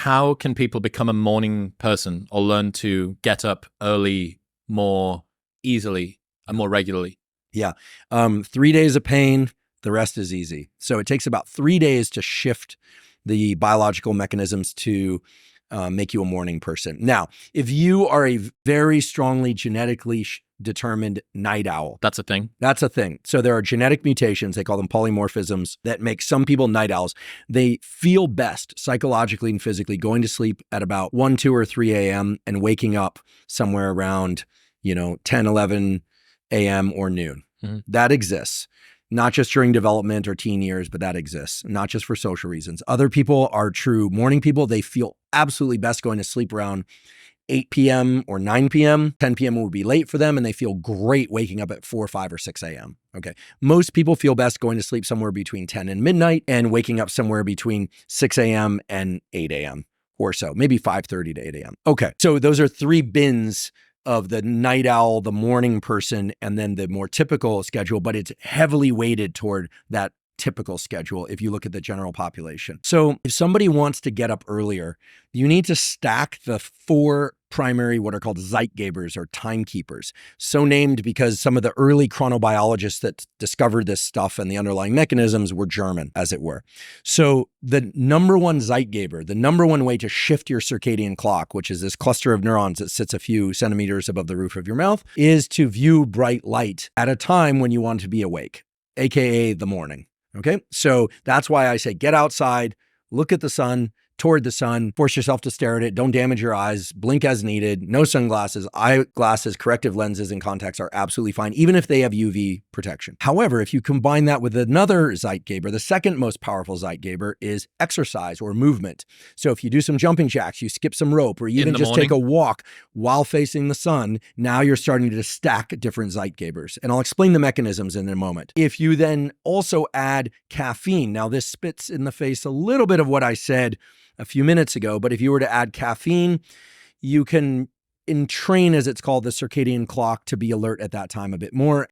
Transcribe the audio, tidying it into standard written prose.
How can people become a morning person or learn to get up early more easily and more regularly? Yeah. 3 days of pain, the rest is easy. So it takes about 3 days to shift the biological mechanisms to make you a morning person. Now, if you are a very strongly genetically determined night owl. That's a thing. That's a thing. So there are genetic mutations, they call them polymorphisms, that make some people night owls. They feel best psychologically and physically going to sleep at about 1, 2, or 3 a.m. and waking up somewhere around, 10, 11 a.m. or noon. Mm-hmm. That exists. Not just during development or teen years, but that exists, not just for social reasons. Other people are true morning people. They feel absolutely best going to sleep around 8 p.m. or 9 p.m. 10 p.m. would be late for them, and they feel great waking up at 4, 5, or 6 a.m. Okay. Most people feel best going to sleep somewhere between 10 and midnight and waking up somewhere between 6 a.m. and 8 a.m. or so, maybe 5:30 to 8 a.m. Okay. So those are 3 bins of the night owl, the morning person, and then the more typical schedule, but it's heavily weighted toward that typical schedule if you look at the general population. So if somebody wants to get up earlier, you need to stack the 4 primary, what are called Zeitgebers or timekeepers. So named because some of the early chronobiologists that discovered this stuff and the underlying mechanisms were German, as it were. So the number one Zeitgeber, the number one way to shift your circadian clock, which is this cluster of neurons that sits a few centimeters above the roof of your mouth, is to view bright light at a time when you want to be awake, AKA the morning. Okay. So that's why I say get outside, look at the sun, toward the sun, force yourself to stare at it. Don't damage your eyes, blink as needed, no sunglasses, eyeglasses, corrective lenses, and contacts are absolutely fine, even if they have UV protection. However, if you combine that with another Zeitgeber, the second most powerful Zeitgeber is exercise or movement. So if you do some jumping jacks, you skip some rope, or even just take a walk while facing the sun, now you're starting to stack different Zeitgebers. And I'll explain the mechanisms in a moment. If you then also add caffeine, now this spits in the face a little bit of what I said a few minutes ago, but if you were to add caffeine, you can entrain, as it's called, the circadian clock to be alert at that time a bit more.